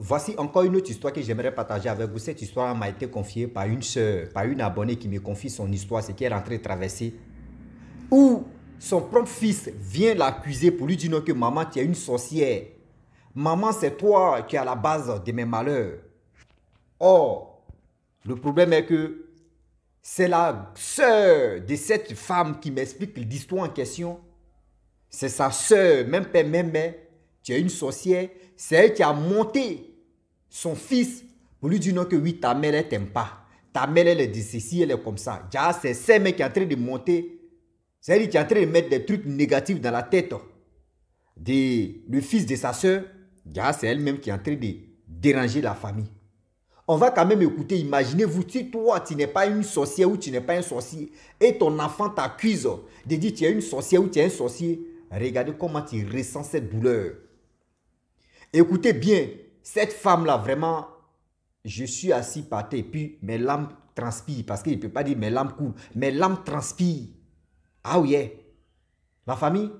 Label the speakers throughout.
Speaker 1: voici encore une autre histoire que j'aimerais partager avec vous. Cette histoire m'a été confiée par une soeur, par une abonnée qui me confie son histoire, ce qu'elle est en train de traverser. Où son propre fils vient l'accuser pour lui dire non, que maman, tu es une sorcière. Maman, c'est toi qui es à la base de mes malheurs. Or, le problème est que c'est la sœur de cette femme qui m'explique l'histoire en question. C'est sa sœur, même père, même mère. Tu es une sorcière. C'est elle qui a monté son fils pour lui dire non que oui, ta mère, elle t'aime pas. Ta mère, elle est de ceci, elle est comme ça. C'est ces mecs qui est en train de monter. C'est elle qui est en train de mettre des trucs négatifs dans la tête le fils de sa sœur. C'est elle-même qui est en train de déranger la famille. On va quand même écouter, imaginez-vous, si toi, tu n'es pas une sorcière ou tu n'es pas un sorcier, et ton enfant t'accuse de dire tu es une sorcière ou tu es un sorcier, regardez comment tu ressens cette douleur. Écoutez bien, cette femme-là, vraiment, je suis assis par terre, et puis mes larmes transpirent, parce qu'il ne peut pas dire mes larmes coulent, mes larmes transpirent. Ah oui, ma famille,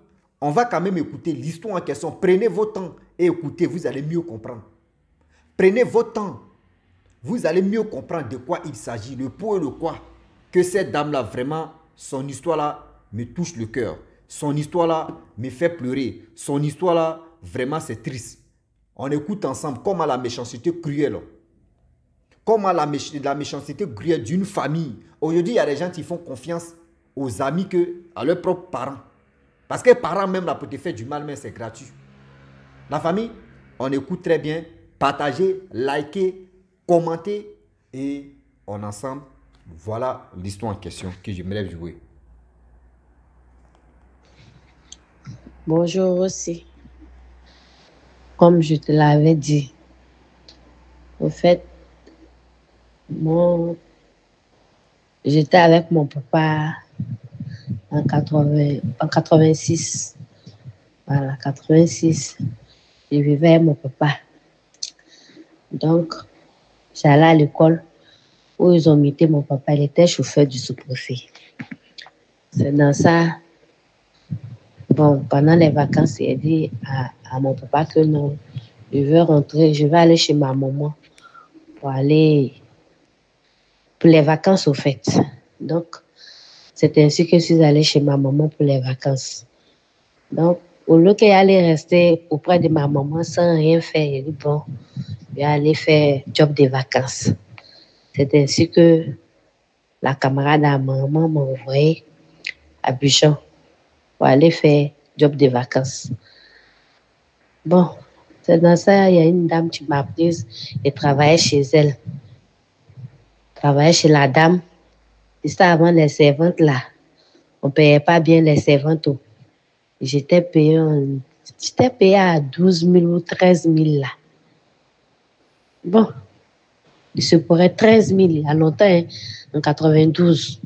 Speaker 1: on va quand même écouter l'histoire en question. Prenez votre temps et écoutez, vous allez mieux comprendre. Prenez votre temps. Vous allez mieux comprendre de quoi il s'agit, le pour et le quoi. Que cette dame-là, vraiment, son histoire-là me touche le cœur. Son histoire-là me fait pleurer. Son histoire-là, vraiment, c'est triste. On écoute ensemble comment la méchanceté cruelle. Comment la méchanceté cruelle d'une famille. Aujourd'hui, il y a des gens qui font confiance aux amis qu'à leurs propres parents. Parce que les parents même là pour te faire du mal, mais c'est gratuit. La famille, on écoute très bien. Partagez, likez, commentez et on ensemble, voilà l'histoire en question que j'aimerais jouer.
Speaker 2: Bonjour aussi. Comme je te l'avais dit, au fait, j'étais avec mon papa en 86. Voilà, 86. Je vivais avec mon papa. Donc, j'allais à l'école où ils ont muté mon papa. Il était chauffeur du sous-préfet. C'est dans ça. Bon, pendant les vacances, il a dit à mon papa que non, je veux rentrer, je vais aller chez ma maman pour les vacances au fait. Donc, c'est ainsi que je suis allée chez ma maman pour les vacances. Donc, au lieu qu'elle allait rester auprès de ma maman sans rien faire, j'ai dit bon, je vais aller faire job de vacances. C'est ainsi que la camarade à ma maman m'a envoyé à Buchon pour aller faire job de vacances. Bon, c'est dans ça, il y a une dame qui m'a prise et travaillait chez elle. Travaillait chez la dame. Et ça, avant les servantes là, on ne payait pas bien les servantes. J'étais payée à 12 000 ou 13 000 là. Bon, il se pourrait 13 000 il y a longtemps, hein, en 92.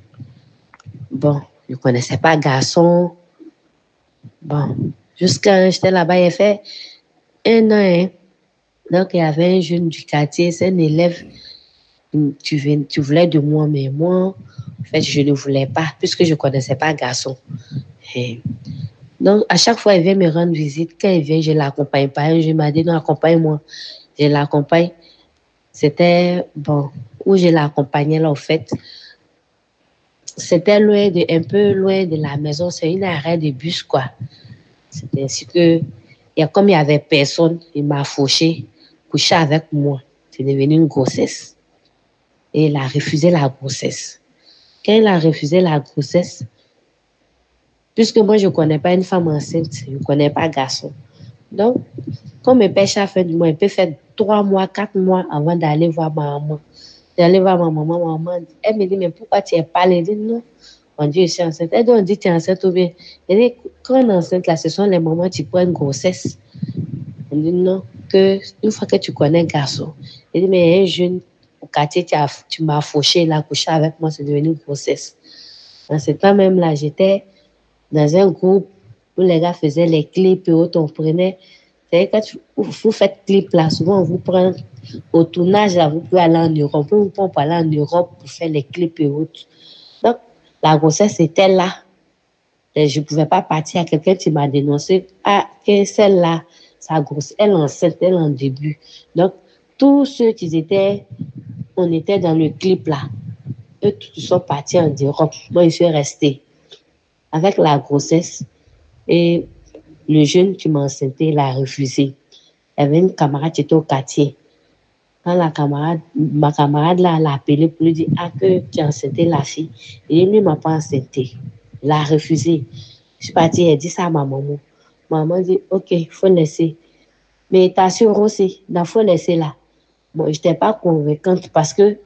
Speaker 2: Bon, je ne connaissais pas garçon. Bon, jusqu'à j'étais là-bas, il a fait 1 an. Hein. Donc, il y avait un jeune du quartier, c'est un élève. Tu voulais de moi, mais moi, en fait, je ne voulais pas, puisque je ne connaissais pas garçon. Et donc, à chaque fois, il vient me rendre visite. Quand il vient, je ne l'accompagne pas. Je m'a dit, non, accompagne-moi. Je l'accompagne. C'était, bon, où je l'accompagnais, là, en fait, c'était un peu loin de la maison. C'est une arrêt de bus, quoi. C'était ainsi que, comme il n'y avait personne, il m'a fauché, couché avec moi. C'est devenu une grossesse. Et il a refusé la grossesse. Quand il a refusé la grossesse, puisque moi, je ne connais pas une femme enceinte, je ne connais pas garçon. Donc, quand mes pêches à fin du mois, il peut faire 3 mois, 4 mois avant d'aller voir ma maman. J'allais voir ma maman, elle me dit, mais pourquoi tu es pas allée? Je dis, non, on dit, je suis enceinte. Elle dit, on dit, tu es enceinte ou bien? Elle dit, quand on est enceinte, là, ce sont les moments où tu prends une grossesse. On dit, non, une fois que tu connais garçon. Elle dit, mais un jeune au quartier, tu m'as fauché, il a couché avec moi, c'est devenu une grossesse. Dans ce temps même là, j'étais dans un groupe où les gars faisaient les clips et autres, on prenait. Quand vous faites clip là, souvent on vous prend au tournage là, vous pouvez aller en Europe, on vous prend pour aller en Europe pour faire les clips et autres. Donc, la grossesse était là. Et je ne pouvais pas partir à quelqu'un qui m'a dénoncé. Ah, que celle-là, sa grosse, elle est enceinte, elle est en début. Donc, tous ceux qui étaient, on était dans le clip là, eux tous sont partis en Europe. Moi, je suis restée avec la grossesse et le jeune qui m'a enceinte, il a refusé. Il y avait une camarade qui était au quartier. Quand ma camarade là, l'a appelé pour lui dire que tu as enceinté la fille. Et lui, il ne m'a pas enceinté. Il a refusé. Je suis partie, elle dit ça à ma maman. Maman dit, ok, il faut laisser. Mais t'assures aussi, il faut laisser là. Bon, je n'étais pas convaincante parce que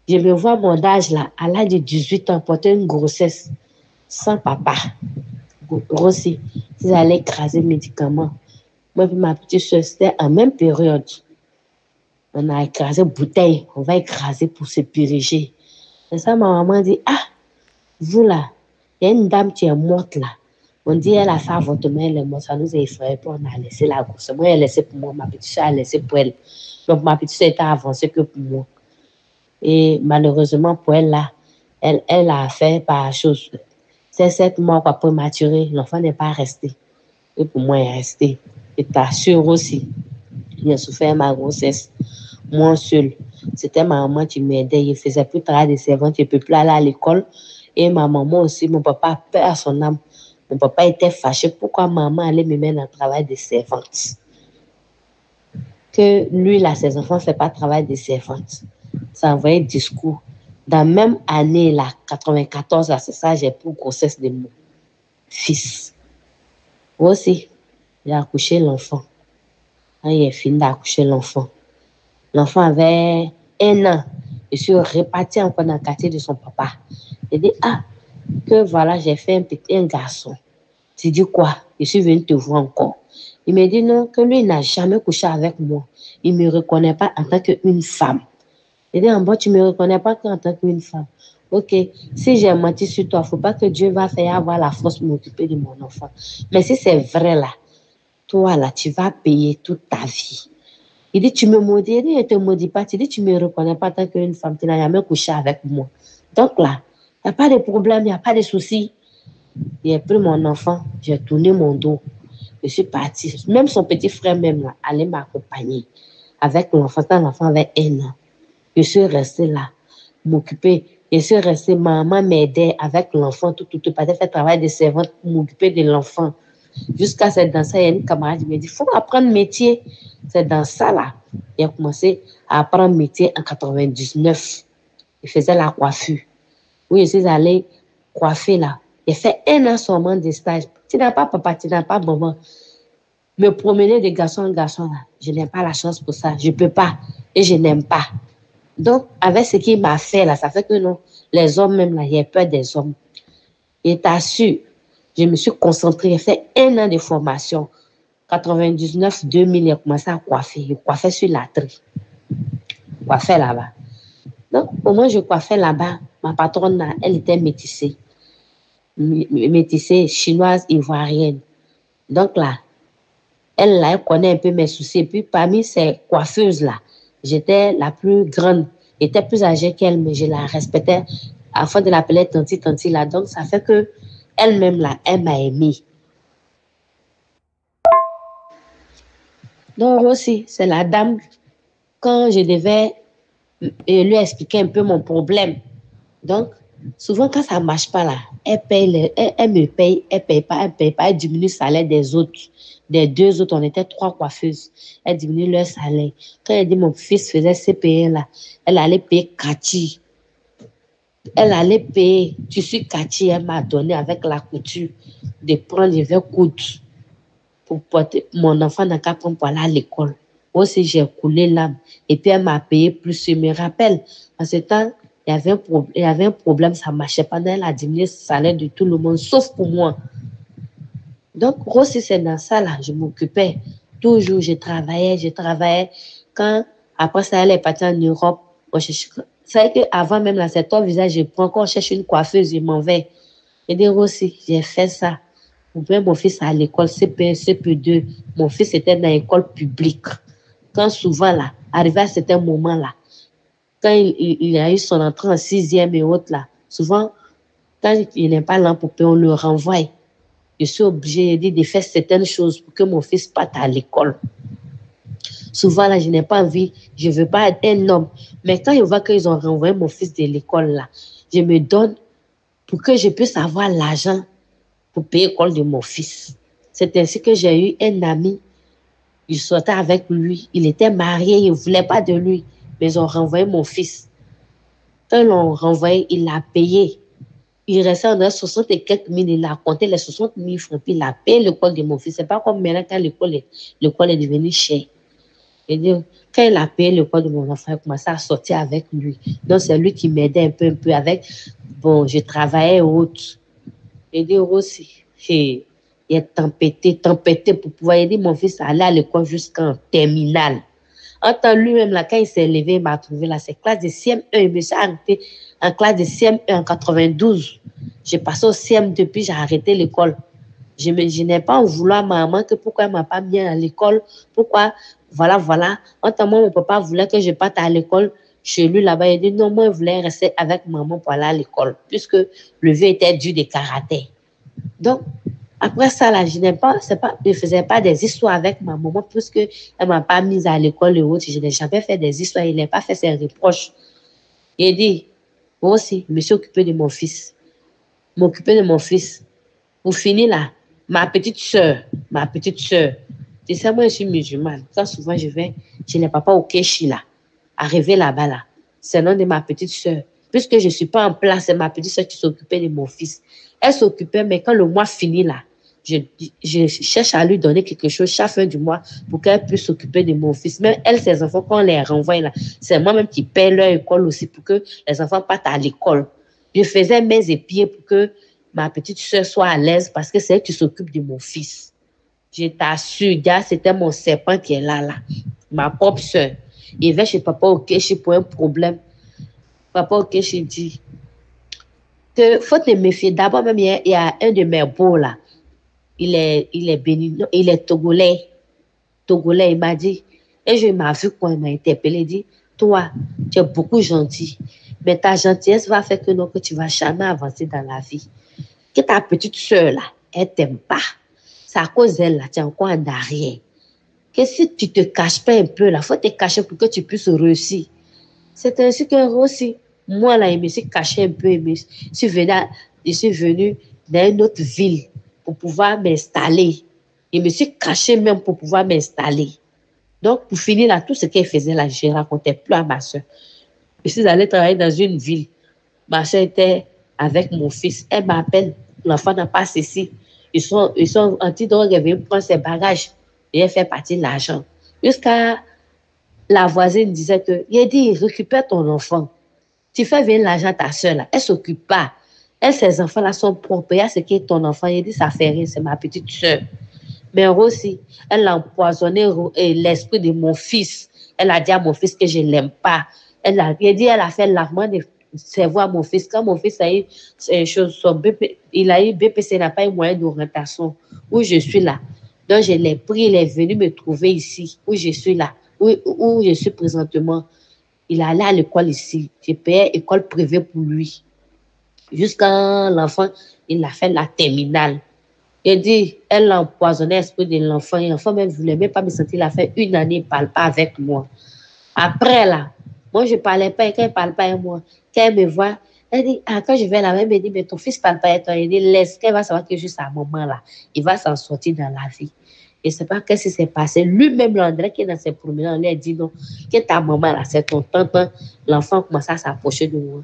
Speaker 2: je me vois mon âge là, à l'âge de 18 ans, porter une grossesse sans papa. Aussi, ils allaient écraser les médicaments. Moi et ma petite soeur, c'était en même période. On a écrasé bouteille, on va écraser pour se puriger. Et ça, ma maman dit, vous là, il y a une dame qui est morte là. On dit, elle a fait avortement, elle est morte, ça nous a effrayé, puis on a laissé la grosse. Moi, elle a laissé pour moi, ma petite soeur a laissé pour elle. Donc, ma petite soeur était avancée que pour moi. Et malheureusement, pour elle là, elle a fait par chose. C'est 7 mois quoi, prématuré, l'enfant n'est pas resté. Et pour moi, il est resté. Et t'assures aussi, j'ai souffert ma grossesse, moi seule. C'était ma maman qui m'aidait, il faisait plus de travail de servante, il ne peut plus aller à l'école. Et ma maman aussi, mon papa perd son âme. Mon papa était fâché. Pourquoi maman allait me mettre dans le travail de servante? Que lui, là, ses enfants ne font pas de travail de servante. Ça envoyait discours. Dans la même année, là, 94, là, c'est ça, j'ai pris grossesse de mon fils. Moi aussi, j'ai accouché l'enfant. Quand il est fini d'accoucher l'enfant, l'enfant avait 1 an. Je suis repartie encore dans le quartier de son papa. Il dit, que voilà, j'ai fait un garçon. Tu dis quoi? Je suis venue te voir encore. Il me dit non, que lui, il n'a jamais couché avec moi. Il ne me reconnaît pas en tant qu'une femme. Il dit, en bas, tu ne me reconnais pas qu'en tant qu'une femme. Ok, si j'ai menti sur toi, il ne faut pas que Dieu va faire avoir la force de m'occuper de mon enfant. Mais si c'est vrai là, toi là, tu vas payer toute ta vie. Il dit, tu me maudis. Il dit, je ne te maudis pas. Tu dis, tu ne me reconnais pas en tant qu'une femme. Tu n'as jamais couché avec moi. Donc là, il n'y a pas de problème, il n'y a pas de souci. J'ai pris mon enfant, j'ai tourné mon dos. Je suis partie. Même son petit frère même là, allait m'accompagner avec l'enfant. Quand l'enfant avait 1 an. Je suis restée là, m'occuper. Je suis restée, maman m'aidait avec l'enfant, tout, pas faire travail de servante pour m'occuper de l'enfant. Jusqu'à cette dans ça, il y a une camarade qui me dit, il faut apprendre métier. C'est dans ça là. Il a commencé à apprendre métier en 99. Il faisait la coiffure. Oui, je suis allée coiffer là. J'ai fait 1 an seulement de stage. Tu n'as pas papa, tu n'as pas maman. Me promener de garçon en garçon là, je n'ai pas la chance pour ça. Je ne peux pas et je n'aime pas. Donc, avec ce qu'il m'a fait là, ça fait que non, les hommes même là, j'ai peur des hommes. Et t'assures, je me suis concentrée, j'ai fait 1 an de formation. 99-2000, j'ai commencé à coiffer. Je coiffais sur la tri. Je coiffais là-bas. Donc, au moins, je coiffais là-bas. Ma patronne, là, elle était métissée. Métissée, chinoise, ivoirienne. Donc là, elle connaît un peu mes soucis. Et puis, parmi ces coiffeuses-là, j'étais la plus grande. J'étais plus âgée qu'elle, mais je la respectais. Afin de l'appeler Tanti, là. Donc, ça fait que elle-même, là, elle m'a aimée. Donc, aussi, c'est la dame, quand je devais lui expliquer un peu mon problème. Donc, souvent, quand ça ne marche pas, là, elle me paye, elle ne paye pas, elle diminue le salaire des autres. Des 2 autres, on était 3 coiffeuses. Elle diminue leur salaire. Quand elle dit mon fils faisait CPN, là, elle allait payer Cathy. Elle allait payer, tu suis Cathy, elle m'a donné avec la couture de prendre, je vais coudre pour porter mon enfant dans 4 ans pour aller à l'école. Aussi, j'ai coulé l'âme. Et puis, elle m'a payé plus. Je me rappelle, en ce temps, il y avait un problème, ça ne marchait pas. Elle a diminué le salaire de tout le monde, sauf pour moi. Donc, aussi, c'est dans ça, là, je m'occupais. Toujours, je travaillais. Quand, après ça, elle est partie en Europe, c'est qu'avant même, là, c'est ton visage, je prends encore, je cherche une coiffeuse, je m'en vais. Et dire aussi, j'ai fait ça. Mon fils à l'école CP1, CP2, mon fils était dans l'école publique. Quand souvent, là, arrivé à certains moments, là, quand il a eu son entrée en 6e et autres, là, souvent, quand il n'est pas là pour payer, on le renvoie. Je suis obligée de faire certaines choses pour que mon fils parte à l'école. Souvent, là, je n'ai pas envie, je ne veux pas être un homme. Mais quand je vois qu'ils ont renvoyé mon fils de l'école, là, je me donne pour que je puisse avoir l'argent pour payer l'école de mon fils. C'est ainsi que j'ai eu un ami. Je sortais avec lui. Il était marié, il ne voulait pas de lui. Mais ils ont renvoyé mon fils. Quand ils l'ont renvoyé, il l'a payé. Il restait en 60 et quelques mille. Il a compté les 60 000 francs. Puis il a payé l'école de mon fils. Ce n'est pas comme maintenant quand l'école est devenue chère. Et donc, quand il a payé l'école de mon enfant, il a commencé à sortir avec lui. Donc, c'est lui qui m'aidait un peu avec. Bon, je travaillais autre. Et dit aussi, il est tempêté pour pouvoir aider mon fils à aller à l'école jusqu'en terminale. En temps lui-même, là, quand il s'est levé, il m'a trouvé là, c'est classe de CM1. Il me s'est arrêté en classe de CM1 en 92. J'ai passé au CM2, puis j'ai arrêté l'école. Je n'ai pas en vouloir à maman que pourquoi elle ne m'a pas mis à l'école. Pourquoi, voilà. En temps, mon papa voulait que je parte à l'école chez lui là-bas. Il dit non, moi, je voulais rester avec maman pour aller à l'école, puisque le vieux était dur de karaté. Donc, après ça, là, je ne faisais pas des histoires avec ma maman, puisque elle ne m'a pas mise à l'école et autres. Je n'ai jamais fait des histoires. Il n'a pas fait ses reproches. Il dit, moi aussi, je me suis occupé de mon fils. M'occuper de mon fils. Pour finir là, ma petite soeur, tu sais, moi, je suis musulmane. Quand souvent je vais chez les papas au Kéchi là, arriver là-bas là, c'est le nom de ma petite soeur. Puisque je ne suis pas en place, c'est ma petite soeur qui s'occupait de mon fils. Elle s'occupait, mais quand le mois finit là, je cherche à lui donner quelque chose chaque fin du mois pour qu'elle puisse s'occuper de mon fils. Même elle, ses enfants, quand on les renvoie là, c'est moi-même qui paie leur école aussi pour que les enfants partent à l'école. Je faisais mes épiers pour que ma petite soeur soit à l'aise parce que c'est elle qui s'occupe de mon fils. Je t'assure, gars, c'était mon serpent qui est là. Ma propre soeur. Il va chez papa au Kéchi pour un problème. Papa au Kéchi dit que faut te méfier. D'abord, même, il y a un de mes beaux là. Il est bénin, il est togolais. Togolais, il m'a dit, et je m'a vu quand il m'a interpellé, il dit, toi, tu es beaucoup gentil, mais ta gentillesse va faire que tu ne vas jamais avancer dans la vie. Que ta petite soeur là, elle t'aime pas. C'est à cause d'elle là, tu es encore en arrière. Que si tu te caches pas un peu là, faut te cacher pour que tu puisses réussir. C'est ainsi que aussi, moi là, je me suis caché un peu, je suis venue dans une autre ville pour pouvoir m'installer. Je me suis caché même pour pouvoir m'installer. Donc, pour finir là, tout ce qu'elle faisait là, je ne racontais plus à ma soeur. Je suis allée travailler dans une ville. Ma soeur était avec mon fils. Elle m'appelle, l'enfant n'a pas cessé. Ils sont anti-drogue, elle vient prendre ses bagages et elle fait partie de l'argent. Jusqu'à la voisine disait que, il a dit, récupère ton enfant. Tu fais venir l'argent à ta soeur là. Elle ne s'occupe pas. Elle, ses enfants là sont propres. Il y a ce qui est ton enfant. Il a dit, ça fait rien, c'est ma petite soeur. Mais aussi, elle a empoisonné l'esprit de mon fils. Elle a dit à mon fils que je ne l'aime pas. Elle a fait lavement de cerveau à mon fils. Quand mon fils a eu il a eu BPC, il n'a pas eu moyen d'orientation. Où je suis là. Donc, je l'ai pris, il est venu me trouver ici, où je suis là, où je suis présentement. Il est allé à l'école ici. J'ai payé école privée pour lui. Jusqu'à l'enfant, il a fait la terminale. Il dit, elle a empoisonné l'esprit de l'enfant. Et l'enfant même ne voulait même pas me sentir. Il a fait une année, il ne parle pas avec moi. Après, là, moi, je ne parlais pas. Et quand il ne parle pas avec moi, quand elle me voit, elle dit, quand je vais là-bas, elle me dit, mais ton fils ne parle pas avec toi. Il dit, laisse, qu'elle va savoir que juste à un moment, là, il va s'en sortir dans la vie. Je ne sais pas qu'est-ce qui s'est passé. Lui-même, l'André, qui est dans ses promenades, lui a dit, non, que ta maman, là, c'est ton tonton. L'enfant commence à s'approcher de moi.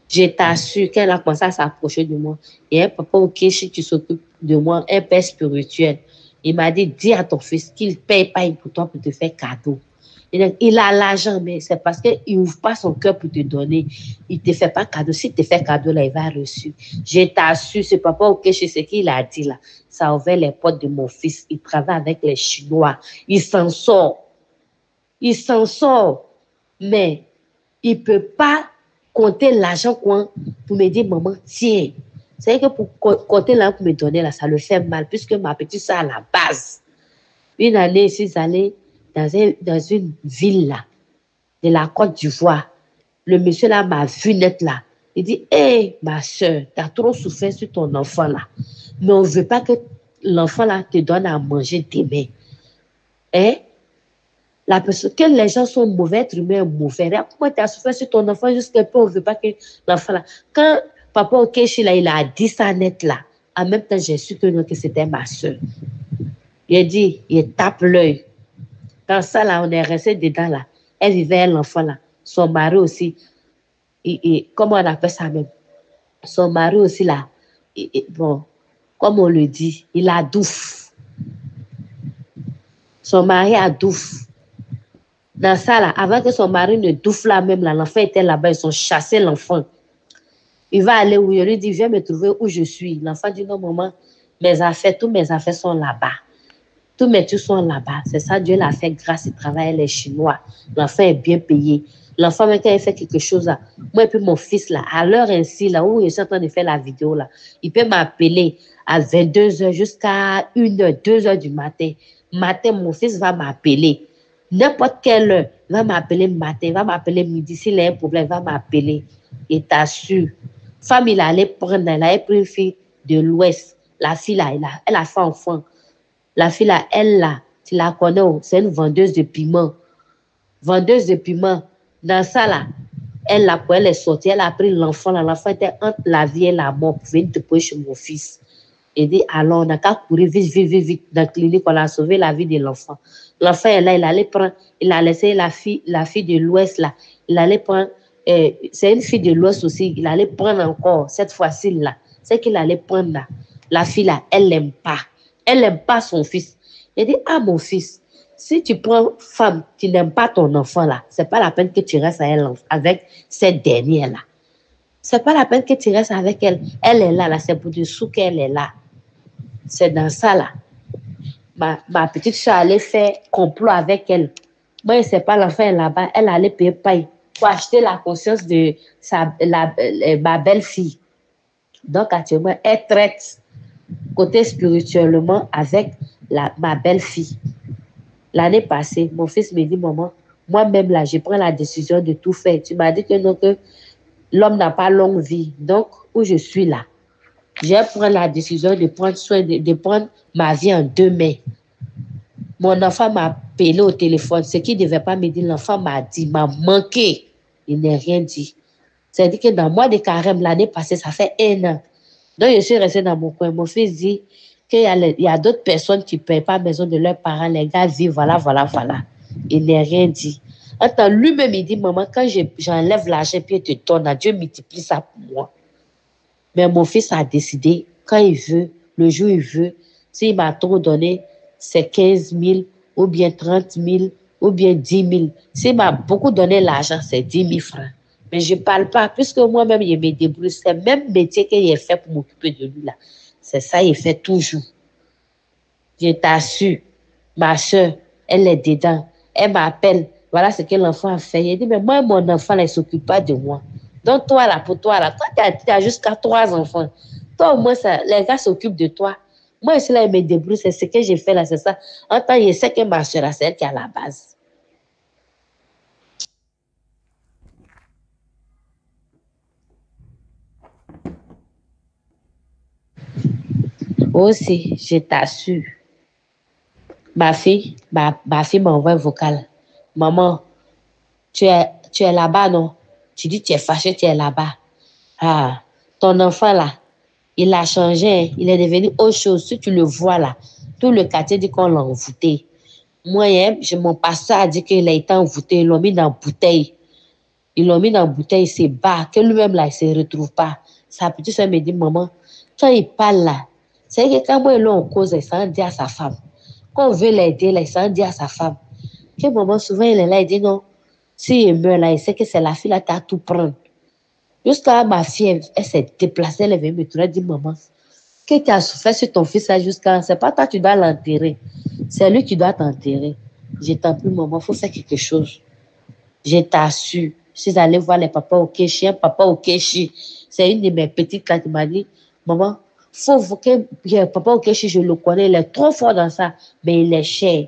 Speaker 2: Je t'assure qu'elle a commencé à s'approcher de moi. Et un papa au Kéchi qui s'occupe de moi, un père spirituel, il m'a dit, dis à ton fils qu'il ne paye pas pour toi pour te faire cadeau. Il a l'argent, mais c'est parce qu'il n'ouvre pas son cœur pour te donner. Il ne te fait pas cadeau. S'il te fait cadeau, là, il va reçu. Je t'assure, ce papa au Kéchi, ce qu'il a dit là, ça a ouvert les portes de mon fils. Il travaille avec les Chinois. Il s'en sort. Il s'en sort. Mais il ne peut pas compter l'argent pour me dire, maman, tiens. C'est que pour compter l'argent pour me donner, là, ça le fait mal, puisque ma petite soeur, à la base, une année, je suis allée dans une ville, là, de la Côte d'Ivoire. Le monsieur, là, m'a vu net, là. Il dit, hé, ma soeur, tu as trop souffert sur ton enfant, là. Mais on ne veut pas que l'enfant, là, te donne à manger demain. Hein? la personne, que les gens sont mauvais, être humain mauvais. Comment tu as souffert sur ton enfant jusqu'à peu on ne veut pas que l'enfant là. Quand papa Okechi là, il a dit ça net là, en même temps, j'ai su que c'était ma soeur. Il a dit, il tape l'œil. Dans ça là, on est resté dedans là. Elle vivait l'enfant là. Son mari aussi, comment on appelle ça même? Son mari aussi là, bon, comme on le dit, il a douf. Son mari a douf. Dans ça là, avant que son mari ne douffe là même là, l'enfant était là-bas, ils ont chassé l'enfant. Il va aller où? Il lui dit, viens me trouver où je suis. L'enfant dit, non maman, tous mes affaires sont là-bas. Tous mes trucs sont là-bas. C'est ça, Dieu l'a fait grâce, il travaille les Chinois. L'enfant est bien payé. L'enfant, même quand il fait quelque chose là, moi et puis mon fils là, à l'heure ainsi là, où je suis en train de faire la vidéo là, il peut m'appeler à 22h jusqu'à 1h, 2h du matin. Matin, mon fils va m'appeler. N'importe quelle heure, il va m'appeler matin, il va m'appeler midi. S'il a un problème, il va m'appeler. Et t'assure. Femme, il allait prendre, elle a pris une fille de l'Ouest. La fille là, elle a fait enfant. La fille là, elle là, tu la connais, c'est une vendeuse de piment. Vendeuse de piment. Dans ça là, elle là, quand elle est sortie, elle a pris l'enfant là. L'enfant était entre la vie et la mort pour venir te poser chez mon fils. Et dit, alors, on n'a qu'à courir vite dans la clinique, on a sauvé la vie de l'enfant. L'enfant est là, il allait prendre, il a laissé la fille de l'Ouest là. Il allait prendre, c'est une fille de l'Ouest aussi, il allait prendre encore, cette fois-ci là. C'est qu'il allait prendre là. La fille là, elle l'aime pas. Elle n'aime pas son fils. Il dit, ah mon fils, si tu prends femme, tu n'aimes pas ton enfant là, c'est pas la peine que tu restes avec cette dernière là. C'est pas la peine que tu restes avec elle. Elle est là, c'est pour dessous qu'elle est là. C'est dans ça là. Ma petite soeur allait faire complot avec elle. Moi, c'est pas l'enfant est là-bas. Elle allait payer paille pour acheter la conscience de ma belle-fille. Donc, actuellement, elle traite côté spirituellement avec ma belle-fille. L'année passée, mon fils me dit, maman, moi-même là, je prends la décision de tout faire. Tu m'as dit que non, que l'homme n'a pas longue vie. Donc, où je suis là, je prends la décision de prendre soin, de prendre ma vie en 2 mains. Mon enfant m'a appelé au téléphone. Ce qu'il ne devait pas me dire, l'enfant m'a dit, m'a manqué. Il n'a rien dit. C'est-à-dire que dans le mois de carême, l'année passée, ça fait 1 an. Donc, je suis restée dans mon coin. Mon fils dit qu'il y a d'autres personnes qui ne payent pas la maison de leurs parents. Les gars vivent, voilà. Il n'a rien dit. Attends, lui-même, il dit, maman, quand j'enlève l'argent puis je te donne, Dieu multiplie ça pour moi. Mais mon fils a décidé, quand il veut, le jour où il veut, s'il m'a trop donné, c'est 15 000, ou bien 30 000, ou bien 10 000. S'il m'a beaucoup donné l'argent, c'est 10 000 francs. Mais je ne parle pas, puisque moi-même, je me débrouille. C'est le même métier qu'il a fait pour m'occuper de lui là. C'est ça, il fait toujours. Je t'assure, ma soeur, elle est dedans. Elle m'appelle. Voilà ce que l'enfant a fait. Il dit, mais moi, mon enfant, là, il ne s'occupe pas de moi. Donc, toi, là, pour toi, là, toi, tu as jusqu'à 3 enfants. Toi, au moins, les gars s'occupent de toi. Moi, ici, là, il me débrouille. C'est ce que j'ai fait, là, c'est ça. En temps, je sais que ma soeur, là, c'est elle qui est à la base. Aussi, je t'assure. Ma fille m'envoie un vocal. Maman, tu es là-bas, non? Tu dis tu es fâché, tu es là-bas. Ah, ton enfant là, il a changé, il est devenu autre chose. Si tu le vois là, tout le quartier dit qu'on l'a envoûté. Moi, mon pasteur a dit qu'il a été envoûté, ils l'ont mis dans la bouteille. Ils l'ont mis dans la bouteille, il se bat, que lui-même là, il ne se retrouve pas. Sa petite soeur me dit, maman, quand il parle là, c'est que quand moi, il est en cause, il s'en dit à sa femme. Quand on veut l'aider, là, il s'en dit à sa femme. Que maman, souvent, il est là, il dit non. S'il meurt là, il sait que c'est la fille là qui a tout prendre. Jusqu'à ma fille, elle s'est déplacée, elle est venue me trouver, elle dit, maman, qu'est-ce que tu as souffert sur ton fils là jusqu'à... C'est pas toi qui dois l'enterrer. C'est lui qui doit t'enterrer. J'ai tant pis, maman, il faut faire quelque chose. Je t'assure. Je suis allée voir les papas au Kéchi. Un papa au Kéchi, c'est une de mes petites là qui m'a dit, maman, faut que papa au Kéchi, je le connais, il est trop fort dans ça, mais il est cher.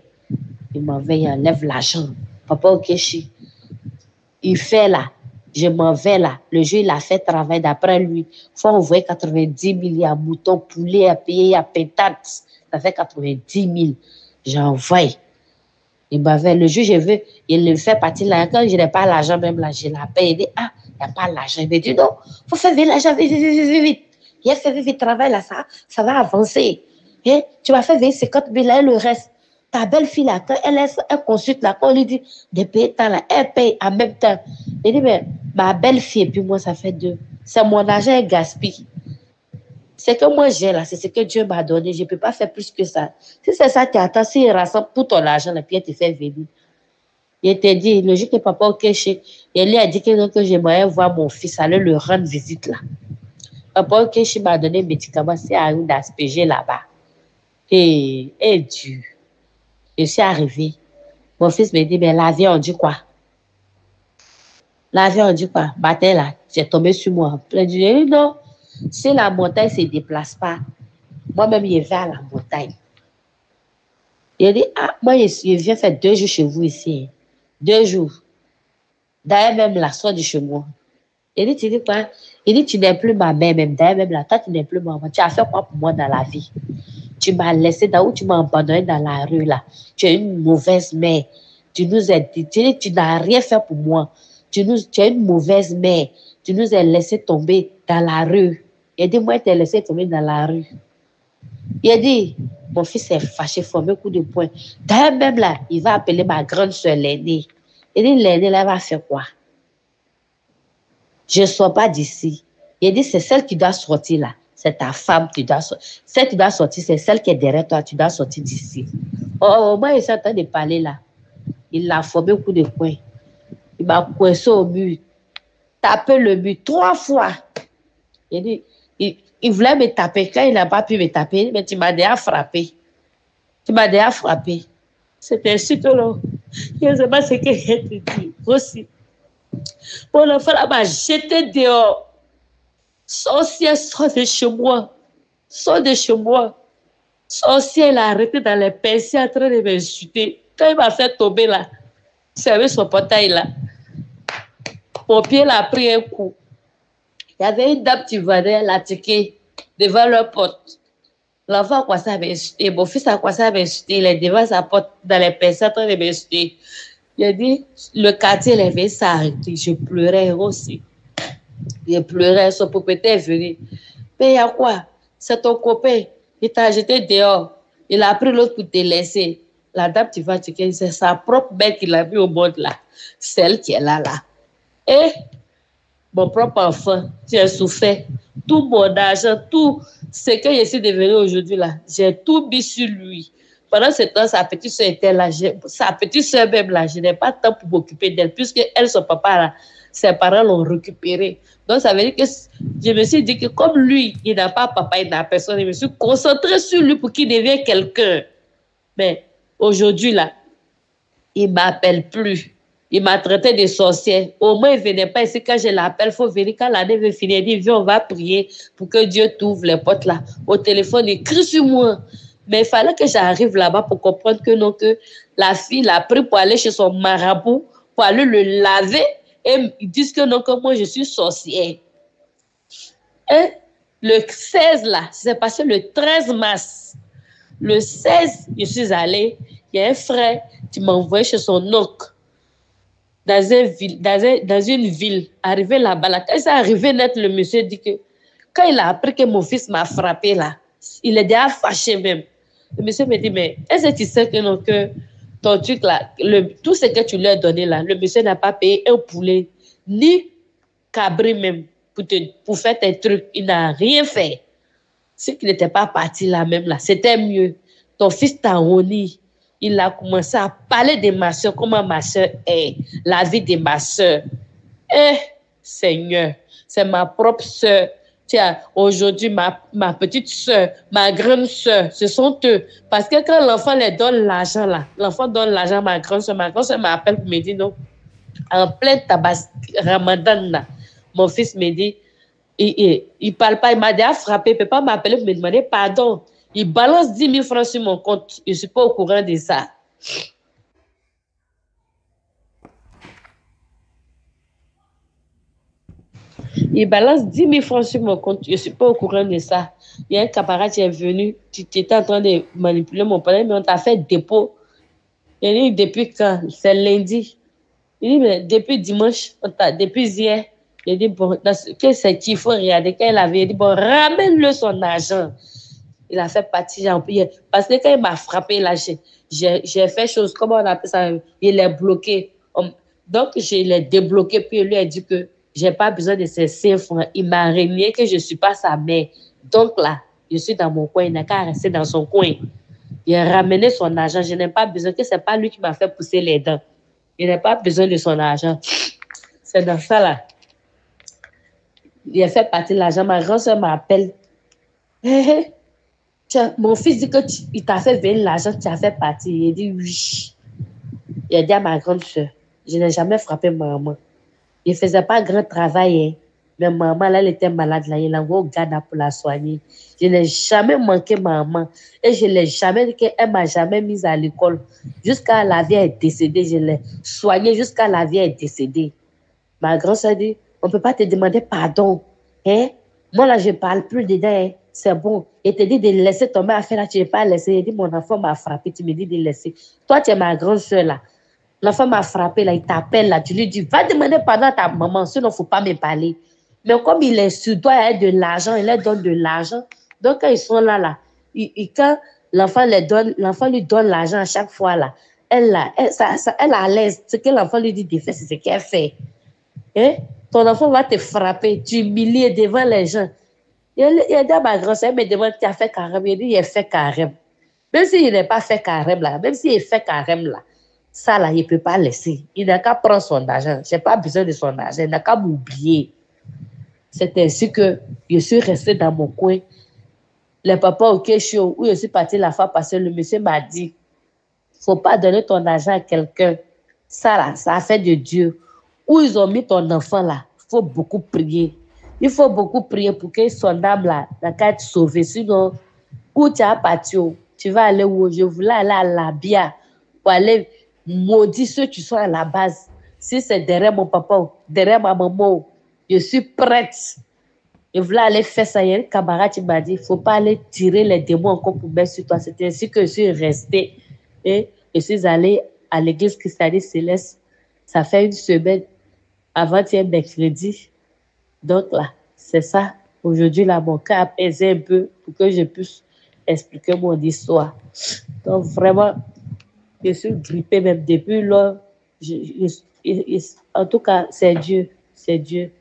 Speaker 2: Il m'en va, il enlève l'argent. Papa au Kéchi, il fait là. Je m'en vais là. Le jour, il a fait travail d'après lui. Il faut envoyer 90 000. Il y a mouton, poulet à payer, il y a pétate. Ça fait 90 000. J'envoie. Il m'avait, le juge, il le fait partir là. Quand je n'ai pas l'argent, même là, je l'appelle. Il dit, ah, il n'y a pas l'argent. Il me dit, non, il faut faire vite l'argent, vite, vite, vite, vite, vite. Il a fait vite, vite, travail là, ça va avancer. Hein? Tu vas faire vite 50 000 là, et le reste. Ta belle-fille là, quand elle consulte là, quand on lui dit de payer tant là, elle paye en même temps. Il dit, mais ma belle-fille et puis moi, ça fait deux. C'est mon argent, elle gaspille. C'est que moi j'ai là, c'est ce que Dieu m'a donné. Je ne peux pas faire plus que ça. Si c'est ça, tu attends, s'il rassemble tout ton argent, là, puis il te fait venir. Il te dit, le jour que papa au Kéché, il lui a dit que j'aimerais voir mon fils, aller le rendre visite là. Papa au Kéché m'a donné un médicament, c'est à une d'asperger là-bas. Et Dieu, je suis arrivée. Mon fils me dit, mais l'avion, on dit quoi? L'avion, on dit quoi? Matin là, j'ai tombé sur moi. Je dis, non, si la montagne ne se déplace pas, moi-même, je vais à la montagne. Il dit, ah, moi, je viens faire 2 jours chez vous ici. 2 jours. D'ailleurs, même la soeur de chez moi. Il dit, tu dis quoi? Il dit, tu n'es plus ma mère, même. D'ailleurs, même là, toi, tu n'es plus ma maman. Tu as fait quoi pour moi dans la vie? Tu m'as laissé où tu m'as abandonné dans la rue, là. Tu es une mauvaise mère. Tu nous as dit, tu n'as rien fait pour moi. Tu es une mauvaise mère. Tu nous as laissé tomber dans la rue. Il dit, moi, je t'ai laissé tomber dans la rue. Il a dit, mon fils est fâché, formé coup de poing. D'ailleurs, même là, il va appeler ma grande soeur l'aînée. Il dit, l'aînée, là, elle va faire quoi? Je ne sors pas d'ici. Il dit, c'est celle qui doit sortir là. C'est ta femme qui doit sortir. Celle qui doit sortir, c'est celle qui est derrière toi. Tu dois sortir d'ici. Oh, moi, il s'est en train de parler là. Il l'a formé coup de poing. Il m'a coincé au mur. Tapé le mur 3 fois. Il dit, il voulait me taper. Quand il n'a pas pu me taper, mais tu m'as déjà frappé. Tu m'as déjà frappé. C'était surtout là. Je ne sais pas ce que je te dis. Aussi. Mon enfant là m'a jeté dehors. Sorcière, sort de chez moi. Sors de chez moi. Sorcière, il a arrêté dans les pensées en train de m'insulter. Quand il m'a fait tomber là, c'est avec son portail là. Mon pied l'a pris un coup. Il y avait une dame qui vendait elle a tiqué devant leur porte. L'enfant a commencé à m'insulter. Mon fils a commencé à m'insulter. Il est devant sa porte dans les pensées en train de m'insulter. Il a dit, le quartier, il avait s'arrêter. Je pleurais aussi. Je pleurais, son propriétaire est venu. Mais il y a quoi? C'est ton copain. Il t'a jeté dehors. Il a pris l'autre pour te laisser. La dame, tu vas checker, c'est sa propre mère qui l'a mis au monde là. Celle qui est là. Et mon propre enfant, j'ai souffert. Tout mon argent, tout ce que je suis devenue aujourd'hui là, j'ai tout mis sur lui. Pendant ce temps, sa petite soeur était là. Sa petite soeur même là, je n'ai pas de temps pour m'occuper d'elle, puisque elle, son papa là, ses parents l'ont récupéré. Donc, ça veut dire que je me suis dit que comme lui, il n'a pas papa, il n'a personne, je me suis concentrée sur lui pour qu'il devienne quelqu'un. Mais aujourd'hui là, il ne m'appelle plus. Il m'a traité de sorcière. Au moins, il ne venait pas ici. Quand je l'appelle, il faut venir. Quand l'année veut finir, il dit, viens, on va prier pour que Dieu t'ouvre les portes là. Au téléphone, il crie sur moi. Mais il fallait que j'arrive là-bas pour comprendre que non, que la fille l'a pris pour aller chez son marabout, pour aller le laver. Et ils disent que non, que moi, je suis sorcière. Et le 16 là, c'est passé le 13 mars. Le 16, je suis allée. Il y a un frère qui m'a envoyé chez son oncle. Dans une ville, arrivé là-bas, là, quand il s'est arrivé net, le monsieur dit que quand il a appris que mon fils m'a frappé là, il est déjà fâché même. Le monsieur me dit, mais est-ce que tu sais que, non, que ton truc là, tout ce que tu lui as donné là, le monsieur n'a pas payé un poulet, ni cabri même, pour faire tes trucs. Il n'a rien fait. Ce qui n'était pas parti là même là, c'était mieux. Ton fils t'a honni. Il a commencé à parler de ma soeur, comment ma soeur est, la vie de ma soeur. Eh, Seigneur, c'est ma propre soeur. Tiens, aujourd'hui, ma petite soeur, ma grande soeur, ce sont eux. Parce que quand l'enfant leur donne l'argent là, l'enfant donne l'argent à ma grande soeur m'appelle pour me dire non. En plein tabac Ramadan là, mon fils me dit, il parle pas, il m'a déjà frappé, il ne peut pas m'appeler pour me demander pardon. Il balance 10 000 francs sur mon compte. Je ne suis pas au courant de ça. Il balance 10 000 francs sur mon compte. Je ne suis pas au courant de ça. Il y a un camarade qui est venu. Tu étais en train de manipuler mon père, mais on t'a fait dépôt Il dit, depuis quand? C'est lundi. Il dit, mais depuis dimanche, depuis hier. Il dit, bon, que c'est qu'il faut regarder. Quand il avait dit, bon, ramène-le son argent. Il a fait partie, parce que quand il m'a frappé, là, j'ai fait chose, comment on appelle ça? Il est bloqué. Donc, je l'ai débloqué, puis il lui a dit que j'ai pas besoin de ses 5 francs. Il m'a remis que je suis pas sa mère. Donc là, je suis dans mon coin, il n'a qu'à rester dans son coin. Il a ramené son argent. Je n'ai pas besoin, que c'est pas lui qui m'a fait pousser les dents. Il n'a pas besoin de son argent. C'est dans ça là. Il a fait partie de l'argent. Ma grand-soeur m'appelle. Mon fils dit que il t'a fait venir l'argent, tu as fait partie. Il dit oui. Il a dit à ma grande soeur, je n'ai jamais frappé maman. Il ne faisait pas grand travail, hein. Mais maman, là, elle était malade, là. Il a envoyé au Ghana pour la soigner. Je n'ai jamais manqué maman. Et je ne l'ai jamais dit qu'elle ne m'a jamais mise à l'école. Jusqu'à la vie est décédée, je l'ai soignée jusqu'à la vie est décédée. Ma grand-soeur dit, on ne peut pas te demander pardon. Hein? Moi, là, je ne parle plus dedans. Hein? C'est bon. Il te dit de laisser tomber affaire là, tu n'es pas laissé. Il dit, mon enfant m'a frappé, tu me dis de laisser. Toi, tu es ma grande-soeur, là. L'enfant m'a frappé, là, il t'appelle, là. Tu lui dis, va demander pardon à ta maman, sinon, il ne faut pas me parler. Mais comme il est sur toi, il a de l'argent, il leur donne de l'argent. Donc, quand ils sont là, quand l'enfant lui donne l'argent à chaque fois, là, elle à l'aise. Ce que l'enfant lui dit de faire, c'est ce qu'elle fait. Hein? Ton enfant va te frapper, tu humilies devant les gens. Il a dit à ma grand-sœur, elle me demande, tu as fait carême? Il dit, il a fait carême. Même s'il n'a pas fait carême, là, même s'il fait carême, là, ça, là, il ne peut pas laisser. Il n'a qu'à prendre son argent. Je n'ai pas besoin de son argent. Il n'a qu'à m'oublier. C'est ainsi que je suis restée dans mon coin. Le papa au Kéchio, où je suis partie la fois passée, le monsieur m'a dit, il ne faut pas donner ton argent à quelqu'un. Ça, là, ça a fait de Dieu. Où ils ont mis ton enfant, là, il faut beaucoup prier. Il faut beaucoup prier pour que son âme, là, n'a qu'à être sauvée. Sinon, où tu as parti, tu vas aller où? Je voulais aller à Labia pour aller maudire ceux qui sont à la base. Si c'est derrière mon papa, derrière ma maman, je suis prête. Je voulais aller faire ça. Il y a un camarade qui m'a dit, il ne faut pas aller tirer les démons encore pour mettre sur toi. C'est ainsi que je suis restée. Et je suis allée à l'église Christianité Céleste. Ça fait une semaine avant-hier mercredi. Donc là, c'est ça. Aujourd'hui, là, mon cœur apaisé un peu pour que je puisse expliquer mon histoire. Donc vraiment, je suis grippée même depuis là. En tout cas, c'est Dieu. C'est Dieu.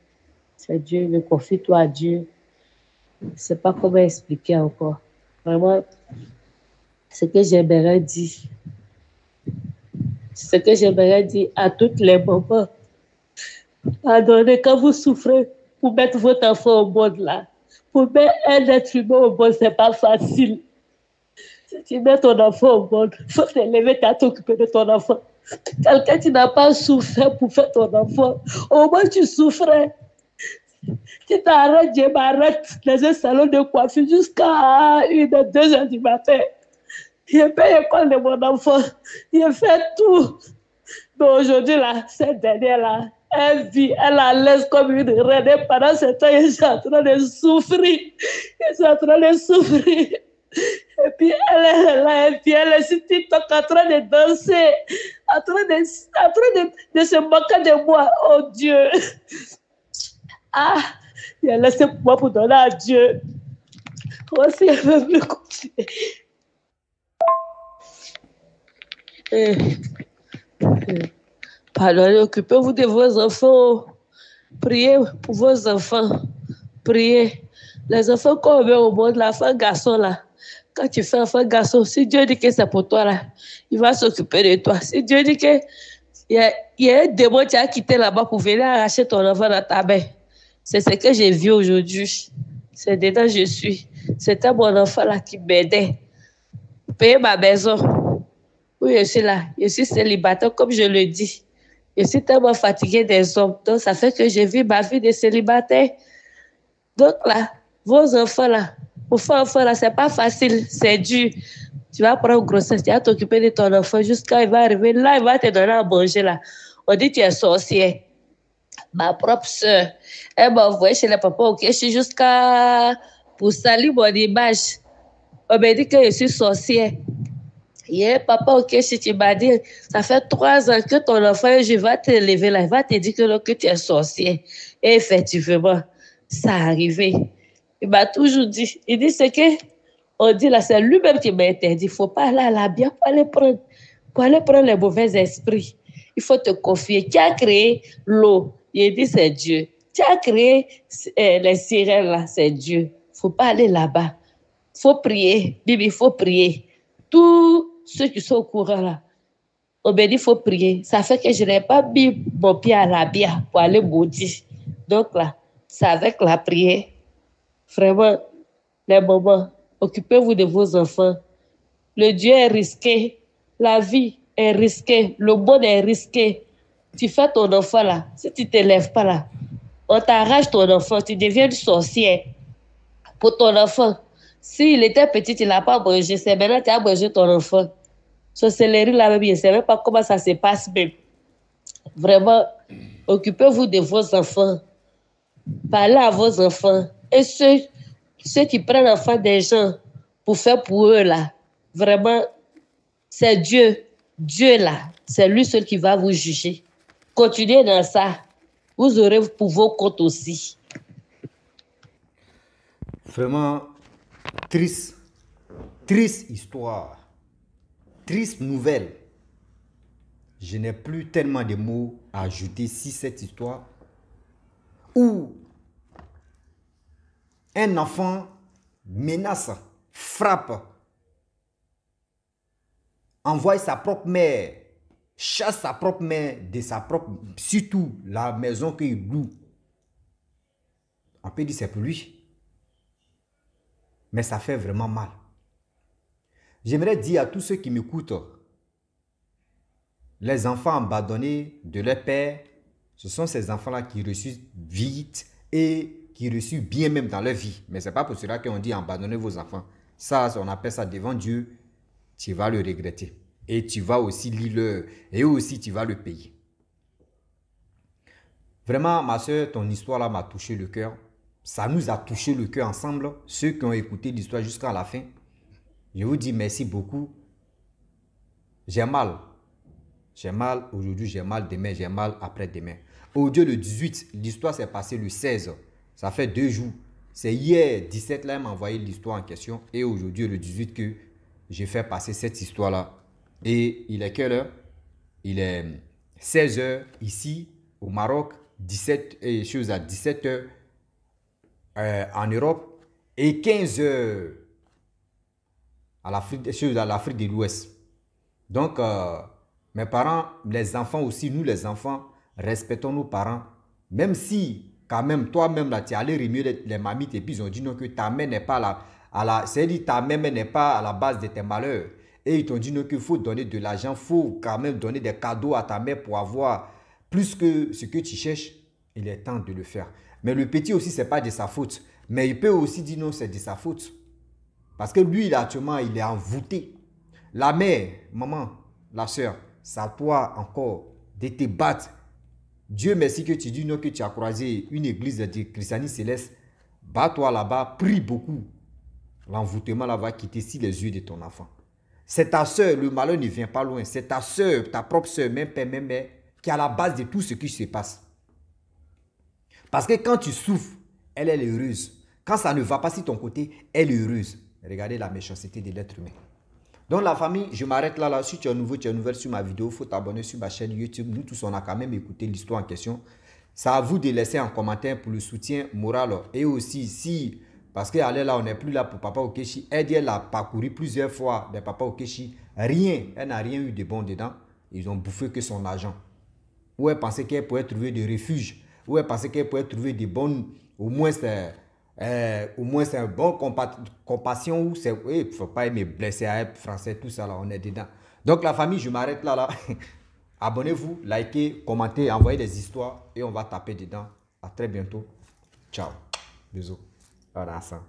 Speaker 2: C'est Dieu. Je confie toi à Dieu. Je ne sais pas comment expliquer encore. Vraiment, ce que j'aimerais dire. Ce que j'aimerais dire à toutes les mamans. Pardonnez, quand vous souffrez, pour mettre votre enfant au monde là. Pour mettre un être humain au monde, ce n'est pas facile. Si tu mets ton enfant au monde, il faut te lever, t'occuper de ton enfant. Quelqu'un qui n'a pas souffert pour faire ton enfant, au moins tu souffrais. Tu t'arrêtes, je m'arrête dans un salon de coiffure jusqu'à 1h, 2h du matin. Je paye l'école de mon enfant. Je fais tout. Mais aujourd'hui, là, cette dernière-là, elle vit, elle la laisse comme une reine. Et pendant ce temps, je suis en train de souffrir. Je suis en train de souffrir. Et puis, elle est là, et puis elle est sur TikTok en train de danser, en train de se moquer de moi. Oh Dieu! Ah! Il a laissé moi pour donner à Dieu. Moi aussi, elle veut me continuer. Pardonnez, occupez-vous de vos enfants. Priez pour vos enfants. Priez. Les enfants qu'on met au monde, l'enfant garçon là. Quand tu fais enfant garçon, si Dieu dit que c'est pour toi là, il va s'occuper de toi. Si Dieu dit que il y a un démon qui a quitté là-bas pour venir arracher ton enfant dans ta main. C'est ce que j'ai vu aujourd'hui. C'est dedans je suis. C'était mon enfant là qui m'aidait. Payer ma maison. Oui, je suis là. Je suis célibataire, comme je le dis. Je suis tellement fatiguée des hommes. Donc, ça fait que j'ai vu ma vie de célibataire. Donc là, vos enfants là, pour faire enfant là, c'est pas facile, c'est dur. Tu vas prendre grossesse, tu vas t'occuper de ton enfant jusqu'à il va arriver là, il va te donner à manger là. On dit tu es sorcière. Ma propre soeur, elle m'a envoyé chez le papa, ok, je suis jusqu'à pour salir mon image. On m'a dit que je suis sorcière. Yeah, papa, ok, si tu m'as dit, ça fait 3 ans que ton enfant, je vais te lever là, il va te dire que tu es sorcier. Et effectivement, ça arrivé. Il m'a toujours dit, il dit ce que on dit là, c'est lui-même qui m'a interdit. Il ne faut pas aller à la bière pour aller prendre les mauvais esprits. Il faut te confier. Qui a créé l'eau? Il dit c'est Dieu. Qui a créé les sirènes là? C'est Dieu. Il ne faut pas aller là-bas. Il faut prier. Bibi, il faut prier. Tous ceux qui sont au courant là, on me dit il faut prier. Ça fait que je n'ai pas mis mon pied à la bière pour aller maudire. Donc là, c'est avec la prière. Vraiment, les moments, occupez-vous de vos enfants. Le Dieu est risqué. La vie est risquée. Le monde est risqué. Tu fais ton enfant là. Si tu ne te lèves pas là, on t'arrache ton enfant. Tu deviens une sorcière pour ton enfant. S'il était petit, il n'a pas mangé. C'est maintenant que tu as mangé ton enfant. Sorcellerie là même, je ne sais même pas comment ça se passe même. Vraiment, occupez-vous de vos enfants. Parlez à vos enfants. Et ceux qui prennent enfant des gens pour faire pour eux là, vraiment, c'est Dieu. Dieu là, c'est lui seul qui va vous juger. Continuez dans ça. Vous aurez pour vos comptes aussi.
Speaker 1: Vraiment, triste. Triste histoire. Triste nouvelle. Je n'ai plus tellement de mots à ajouter si cette histoire où un enfant menace, frappe, envoie sa propre mère, chasse sa propre mère de sa propre, surtout la maison qu'il loue. On peut dire c'est pour lui. Mais ça fait vraiment mal. J'aimerais dire à tous ceux qui m'écoutent, les enfants abandonnés de leur père, ce sont ces enfants-là qui reçuent vite et qui reçuent bien même dans leur vie. Mais ce n'est pas pour cela qu'on dit abandonnez vos enfants. Ça, on appelle ça devant Dieu, tu vas le regretter. Et tu vas aussi lire et aussi tu vas le payer. Vraiment, ma soeur, ton histoire là m'a touché le cœur. Ça nous a touché le cœur ensemble. Ceux qui ont écouté l'histoire jusqu'à la fin, je vous dis merci beaucoup. J'ai mal. J'ai mal aujourd'hui, j'ai mal demain, j'ai mal après-demain. Aujourd'hui, le 18, l'histoire s'est passée le 16. Ça fait 2 jours. C'est hier, 17, là, il m'a envoyé l'histoire en question. Et aujourd'hui, le 18, que j'ai fait passer cette histoire-là. Et il est quelle heure? Il est 16 h ici, au Maroc, 17 à 17 h en Europe, et 15 h à l'Afrique de l'Ouest. Donc, mes parents, les enfants aussi, nous les enfants, respectons nos parents. Même si, quand même, toi-même, là, tu es allé remuer les mamites et puis ils ont dit non, que ta mère n'est pas là. C'est-à-dire ta mère n'est pas à la base de tes malheurs. Et ils t'ont dit non, qu'il faut donner de l'argent, il faut quand même donner des cadeaux à ta mère pour avoir plus que ce que tu cherches. Il est temps de le faire. Mais le petit aussi, ce n'est pas de sa faute. Mais il peut aussi dire non, c'est de sa faute. Parce que lui, là, actuellement, il est envoûté. La mère, maman, la soeur, c'est à toi encore de te battre. Dieu merci que tu dis non, que tu as croisé une église de christianisme céleste. Bats-toi là-bas, prie beaucoup. L'envoûtement là va quitter si les yeux de ton enfant. C'est ta soeur, le malheur ne vient pas loin. C'est ta soeur, ta propre soeur, même père, même mère, qui est à la base de tout ce qui se passe. Parce que quand tu souffres, elle est heureuse. Quand ça ne va pas sur ton côté, elle est heureuse. Regardez la méchanceté de l'être humain. Donc la famille, je m'arrête là. Si tu es nouveau, tu es nouvelle sur ma vidéo, il faut t'abonner sur ma chaîne YouTube. Nous tous, on a quand même écouté l'histoire en question. C'est à vous de laisser un commentaire pour le soutien moral. Et aussi, si, parce qu'elle est là, on n'est plus là pour Papa Okechi. Elle a parcouru plusieurs fois de Papa Okechi. Rien, elle n'a rien eu de bon dedans. Ils ont bouffé que son argent. Où elle pensait qu'elle pourrait trouver des refuges. Où elle pensait qu'elle pourrait trouver des bonnes, au moins c'est un bon compassion où c'est, il ne faut pas aimer blesser à être français, tout ça là, on est dedans. Donc la famille, je m'arrête là. Abonnez-vous, likez, commentez, envoyez des histoires et on va taper dedans. À très bientôt. Ciao. Bisous. Voilà ça.